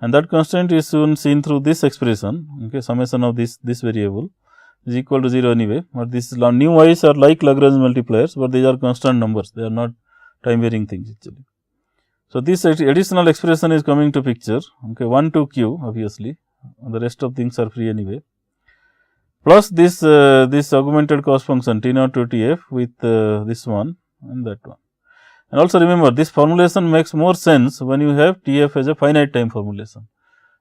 S1: and that constraint is soon seen through this expression, okay, summation of this variable is equal to 0 anyway, but this new i's are like Lagrange multipliers, but these are constant numbers, they are not time varying things actually. So, this additional expression is coming to picture, okay, 1 to q obviously, the rest of things are free anyway, plus this this augmented cost function T naught to Tf with this one and that one. And also remember, this formulation makes more sense when you have Tf as a finite time formulation,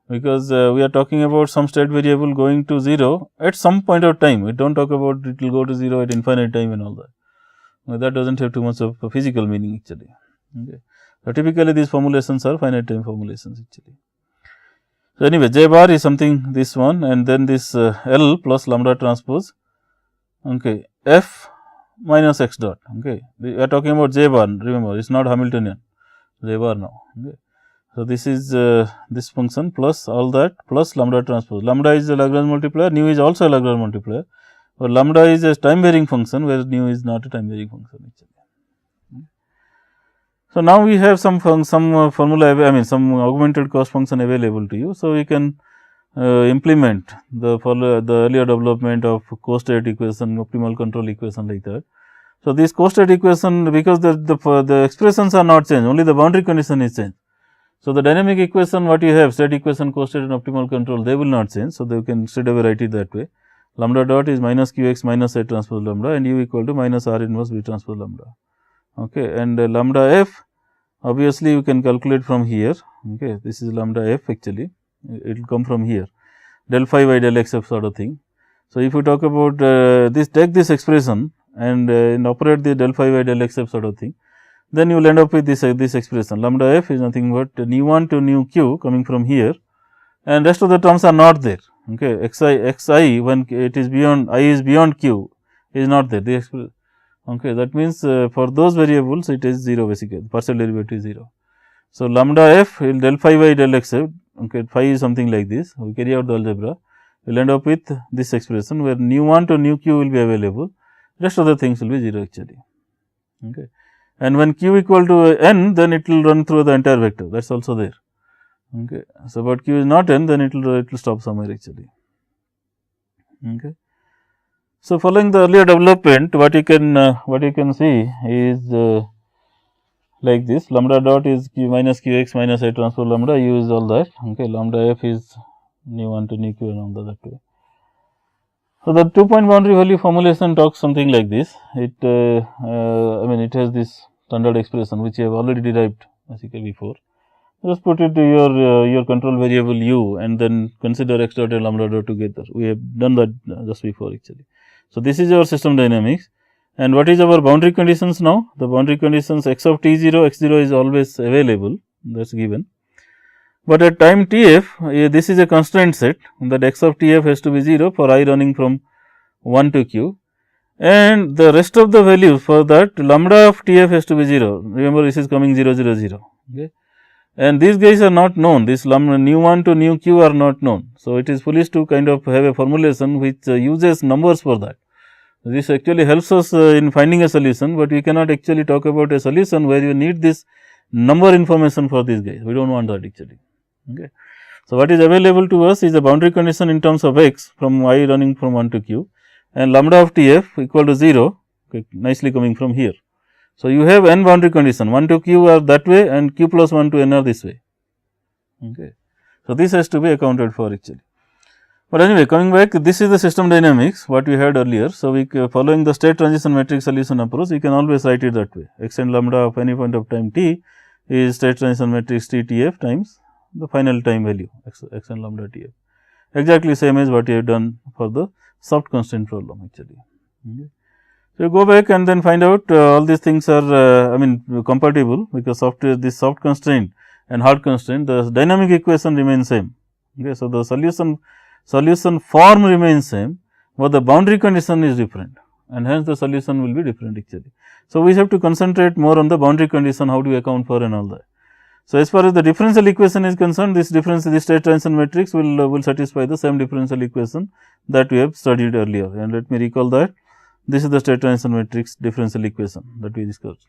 S1: because we are talking about some state variable going to 0 at some point of time. We do not talk about it will go to 0 at infinite time and all that. That does not have too much of a physical meaning actually. Okay. So, typically these formulations are finite time formulations actually. So, anyway, J bar is something this one, and then this L plus lambda transpose, okay, F minus x dot. Okay. We are talking about J bar, remember it is not Hamiltonian, J bar now. Okay. So, this is this function plus all that plus lambda transpose. Lambda is a Lagrange multiplier, nu is also a Lagrange multiplier, but lambda is a time varying function, whereas nu is not a time varying function actually. So, now we have some formula, I mean some augmented cost function available to you. So, we can implement the earlier development of co-state equation, optimal control equation like that. So, this co-state equation, because the expressions are not changed, only the boundary condition is changed. So, the dynamic equation what you have, state equation, co-state and optimal control, they will not change. So, they can straight away write it that way. Lambda dot is minus qx minus A transpose lambda and u equal to minus R inverse B transpose lambda. Okay. And lambda f obviously you can calculate from here. Okay. This is lambda f actually, it will come from here, del phi by del x f sort of thing. So, if you talk about this, take this expression and operate the del phi by del x f sort of thing, then you will end up with this expression. Lambda f is nothing but nu 1 to nu q coming from here, and rest of the terms are not there. Okay. xi when it is beyond I is beyond q is not there. Okay. That means for those variables it is 0 basically, partial derivative is 0. So, lambda f will del phi by del x f, okay, phi is something like this, we carry out the algebra, we will end up with this expression where nu 1 to nu q will be available, rest of the things will be 0 actually. Okay. And when q equal to n, then it will run through the entire vector, that is also there. Okay. So, but q is not n, then it will stop somewhere actually. Okay. So, following the earlier development, what you can see is like this, lambda dot is q minus qx minus A transpose lambda, u is all that. Okay. Lambda f is nu 1 to nu q and all that way. So, the 2-point boundary value formulation talks something like this. It I mean it has this standard expression which you have already derived basically before. Just put it to your control variable u and then consider x dot and lambda dot together. We have done that just before actually. So, this is our system dynamics, and what is our boundary conditions now? The boundary conditions x of t0, x0 is always available, that is given. But at time Tf, this is a constraint set that x of Tf has to be 0 for I running from 1 to q, and the rest of the values for that lambda of Tf has to be 0. Remember, this is coming 0 0 0. Okay. And these guys are not known, this lambda nu 1 to nu q are not known. So, it is foolish to kind of have a formulation which uses numbers for that. This actually helps us in finding a solution, but we cannot actually talk about a solution where you need this number information for these guys, we do not want that actually. Okay. So, what is available to us is a boundary condition in terms of x from I running from 1 to q and lambda of Tf equal to 0, okay, nicely coming from here. So, you have n boundary condition, 1 to q are that way and q plus 1 to n are this way. Okay. So, this has to be accounted for actually. But anyway, coming back, this is the system dynamics what we had earlier. So, we following the state transition matrix solution approach, we can always write it that way, x and lambda of any point of time t is state transition matrix T Tf times the final time value x and lambda Tf, exactly same as what you have done for the soft constraint problem actually. Okay. So, you go back and then find out all these things are I mean compatible, because this soft constraint and hard constraint, the dynamic equation remains same. Okay. So, the solution form remains same, but the boundary condition is different, and hence the solution will be different actually. So, we have to concentrate more on the boundary condition, how do we account for and all that. So, as far as the differential equation is concerned, this state transition matrix will satisfy the same differential equation that we have studied earlier, and let me recall that this is the state transition matrix differential equation that we discussed,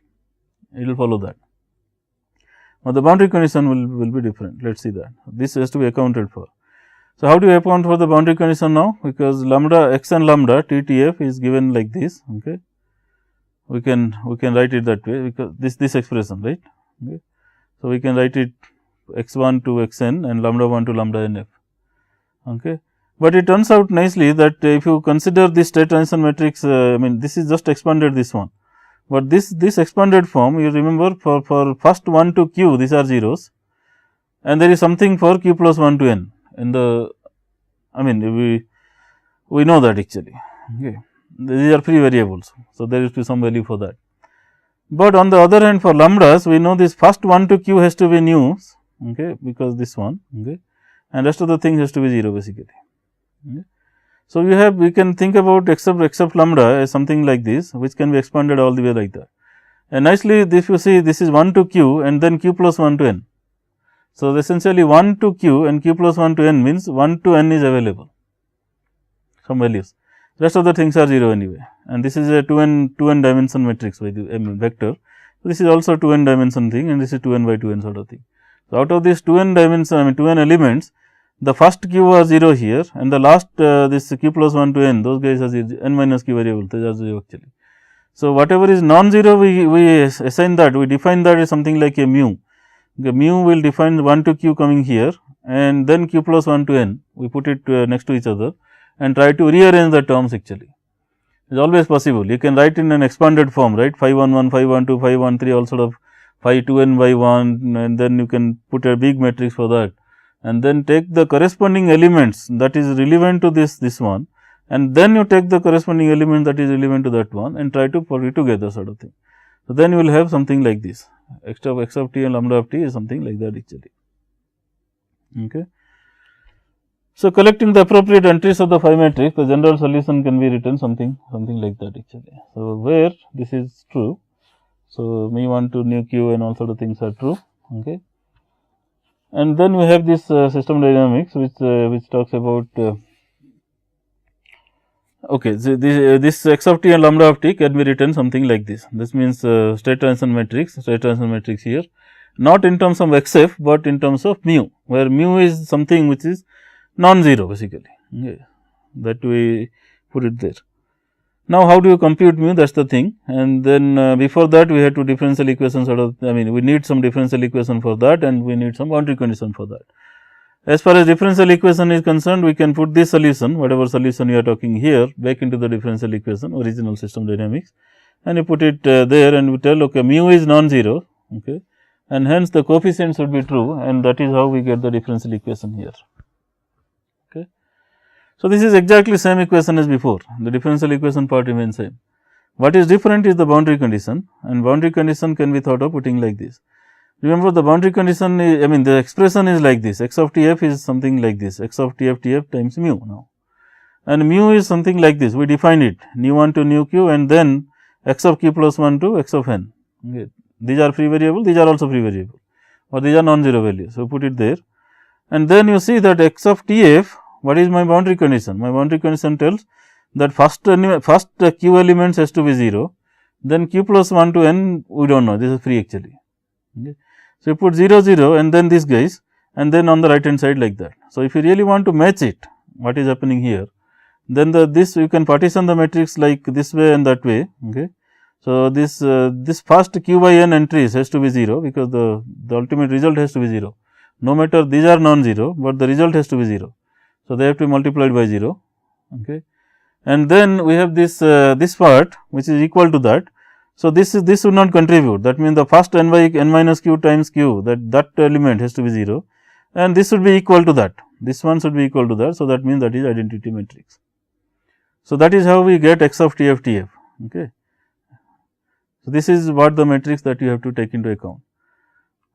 S1: it will follow that. Now, the boundary condition will be different, let us see that, this has to be accounted for. So, how do we account for the boundary condition now? Because lambda x and lambda T Tf is given like this, okay. We can write it that way, because this expression, right. Okay. So, we can write it x 1 to x n and lambda 1 to lambda n f. Okay. But it turns out nicely that if you consider this state transition matrix, I mean this is just expanded this one, but this expanded form you remember for first 1 to q these are zeros, and there is something for q plus 1 to n in the, I mean we know that actually. Okay. These are free variables. So, there is to be some value for that. But on the other hand for lambdas we know this first 1 to q has to be nu's, okay, because this one, okay, and rest of the things has to be 0 basically. Okay. So, we can think about except lambda as something like this, which can be expanded all the way like that. And nicely if you see this is 1 to q and then q plus 1 to n. So, essentially 1 to q and q plus 1 to n means 1 to n is available, some values, rest of the things are 0 anyway, and this is a 2n dimension matrix by the vector. So, this is also 2n dimension thing and this is 2n by 2n sort of thing. So, out of these 2n dimension, I mean 2n elements, the first q are 0 here and the last this q plus 1 to n, those guys are 0, n minus q variable, they are 0 actually. So, whatever is non-zero we assign that, we define that as something like a mu. The mu will define 1 to q coming here and then q plus 1 to n, we put it next to each other and try to rearrange the terms actually. It is always possible. You can write in an expanded form, right, phi 1 1, phi 1 2, phi 1 3, all sort of phi 2 n by 1, and then you can put a big matrix for that, and then take the corresponding elements that is relevant to this one, and then you take the corresponding element that is relevant to that one and try to put it together sort of thing. So, then you will have something like this, x of t and lambda of t is something like that actually. Okay. So, collecting the appropriate entries of the phi matrix, the general solution can be written something like that actually. So, where this is true, so mu 1 to nu q and all sort of things are true. Okay. And then we have this system dynamics which talks about okay, so this x of t and lambda of t can be written something like this. This means state transition matrix here, not in terms of xf, but in terms of mu, where mu is something which is non-zero basically. Okay. That we put it there. Now, how do you compute mu, that is the thing, and then before that we have to differential equation sort of, I mean we need some differential equation for that and we need some boundary condition for that. As far as differential equation is concerned, we can put this solution, whatever solution we are talking here, back into the differential equation, original system dynamics, and you put it there and we tell okay, mu is non-zero, okay, and hence the coefficient should be true, and that is how we get the differential equation here. Okay. So, this is exactly same equation as before, the differential equation part remains same. What is different is the boundary condition, and boundary condition can be thought of putting like this. Remember the boundary condition is, I mean the expression is like this, x of t f is something like this, x of t f times mu now, and mu is something like this, we define it nu 1 to nu q and then x of q plus 1 to x of n. Okay. These are free variable, these are also free variable, or these are non-zero values. So, put it there, and then you see that x of t f, what is my boundary condition? My boundary condition tells that first q elements has to be 0, then q plus 1 to n we do not know, this is free actually. Okay. So, you put 0 0 and then these guys and then on the right hand side like that. So, if you really want to match it, what is happening here, then this you can partition the matrix like this way and that way. Okay. So, this first q by n entries has to be 0, because the ultimate result has to be 0, no matter these are non-zero, but the result has to be 0. So, they have to be multiplied by 0. Okay. And then we have this part which is equal to that. So, this should not contribute, that means the first n by n minus q times q, that element has to be 0, and this should be equal to that, this one should be equal to that. So, that means that is identity matrix. So, that is how we get x of t f t f. Okay. So, this is what the matrix that you have to take into account.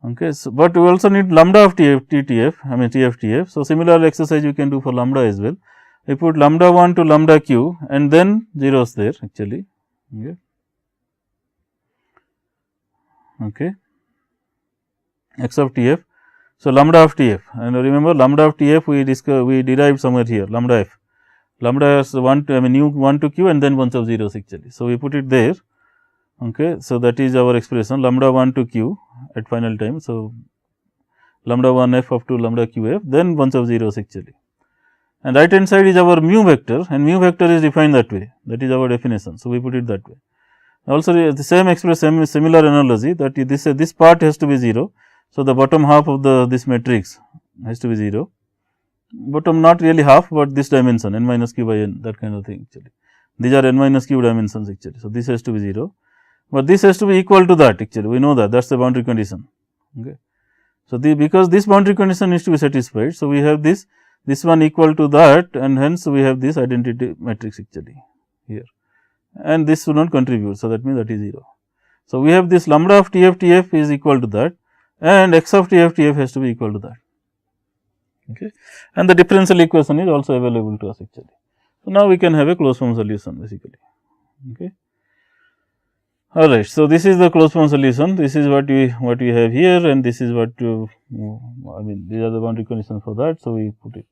S1: Okay. So, but we also need lambda of t f, I mean t f t f. So, similar exercise you can do for lambda as well. We put lambda 1 to lambda q and then zeros there actually. Okay. Okay. X of t f. So, lambda of t f, and remember lambda of t f we derived somewhere here, lambda f. Lambda is 1 to, I mean nu 1 to q and then bunch of zeros actually. So, we put it there. Okay. So, that is our expression lambda 1 to q at final time. So, lambda 1 f up to lambda q f, then bunch of zeros actually, and right hand side is our mu vector, and mu vector is defined that way, that is our definition. So, we put it that way. Also the same expression, similar analogy, that this part has to be 0, So, the bottom half of this matrix has to be 0, bottom not really half, but this dimension n minus q by n, that kind of thing actually. These are n minus q dimensions actually. So, this has to be 0, but this has to be equal to that actually, we know that is the boundary condition. Okay. So, because this boundary condition needs to be satisfied. So, we have this one equal to that, and hence we have this identity matrix actually here, and this should not contribute. So, that means that is 0. So, we have this lambda of TF is equal to that, and x of TF has to be equal to that. Okay. And the differential equation is also available to us actually. So, now we can have a closed form solution basically. Okay. Alright. So, this is the closed form solution, this is what we have here, and this is what I mean these are the boundary conditions for that. So, we put it.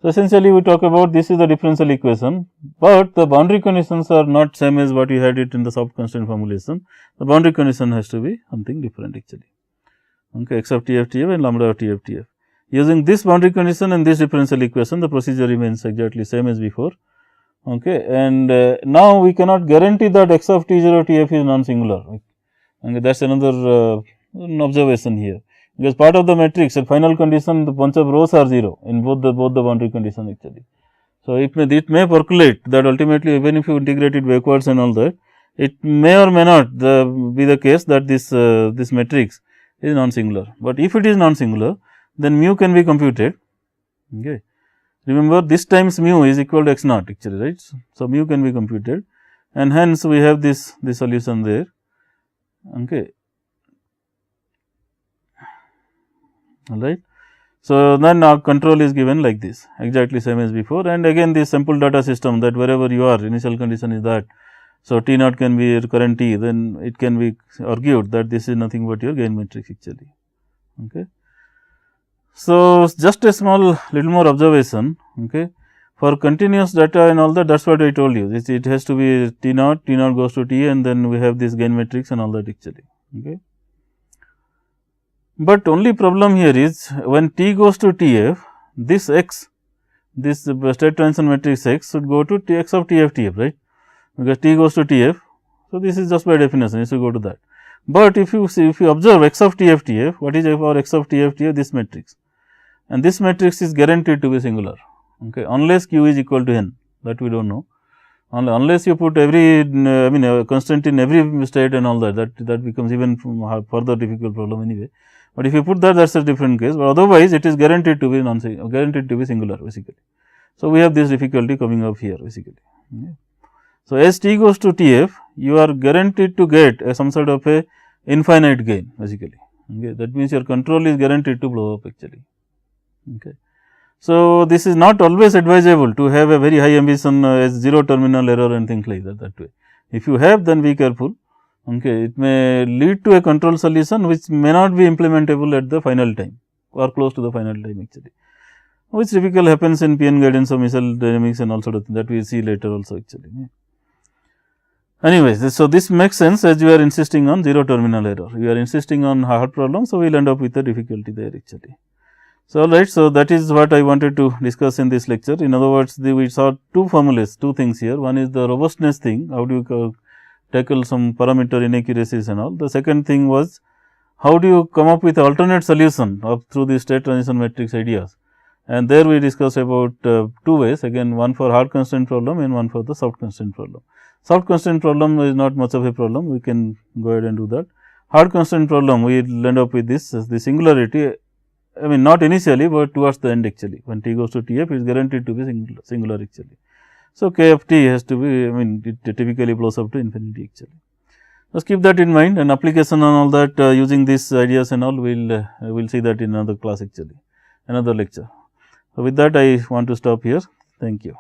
S1: So, essentially we talk about this is the differential equation, but the boundary conditions are not same as what we had it in the soft constraint formulation. The boundary condition has to be something different actually. Okay, x of TF and lambda of TF. Using this boundary condition and this differential equation, the procedure remains exactly same as before. Okay, and now we cannot guarantee that x of T0 TF is non-singular. Okay, that is another observation here, because part of the matrix at final condition the bunch of rows are 0 in both the boundary condition actually. So, it may percolate that ultimately even if you integrate it backwards and all that, it may or may not be the case that this matrix is non-singular, but if it is non-singular, then mu can be computed. Okay. Remember, this times mu is equal to x naught actually, right. So, mu can be computed, and hence we have this solution there. Okay. All right. So, then our control is given like this, exactly same as before, and again this simple data system, that wherever you are, initial condition is that. So, T naught can be current T, then it can be argued that this is nothing but your gain matrix actually. Okay. So, just a small little more observation. Okay. For continuous data and all that is what I told you, it has to be T naught goes to T, and then we have this gain matrix and all that actually. Okay. But only problem here is when T goes to TF, this x, this state transition matrix x should go to x of TF, right, because T goes to TF. So, this is just by definition, it should go to that. But if you see, if you observe x of TF, what is our x of TF? This matrix, and this matrix is guaranteed to be singular, okay, unless q is equal to n, that we do not know. Unless you put every constant in every state and all that becomes even further difficult problem anyway. But if you put that is a different case, but otherwise it is guaranteed to be singular basically. So, we have this difficulty coming up here basically. Okay. So, as T goes to TF, you are guaranteed to get some sort of a infinite gain basically. Okay. That means, your control is guaranteed to blow up actually. Okay. So, this is not always advisable to have a very high ambition as 0 terminal error and things like that way. If you have, then be careful. Okay. It may lead to a control solution which may not be implementable at the final time or close to the final time actually, which typically happens in PN guidance of missile dynamics and all sort of things that we will see later also actually. Anyways, so this makes sense as you are insisting on 0 terminal error, you are insisting on hard problem. So, we will end up with a difficulty there actually. So, alright. So, that is what I wanted to discuss in this lecture. In other words, we saw two formulas, two things here. One is the robustness thing, how do you tackle some parameter inaccuracies and all. The second thing was how do you come up with alternate solution through the state transition matrix ideas, and there we discussed about two ways, again one for hard constraint problem and one for the soft constraint problem. Soft constraint problem is not much of a problem, we can go ahead and do that. Hard constraint problem, we will end up with this the singularity, I mean not initially, but towards the end actually, when T goes to TF it is guaranteed to be singular actually. So, K of T has to be, I mean it typically blows up to infinity actually. Just keep that in mind, and application and all that using these ideas and all, we will see that in another class actually, another lecture. So, with that I want to stop here. Thank you.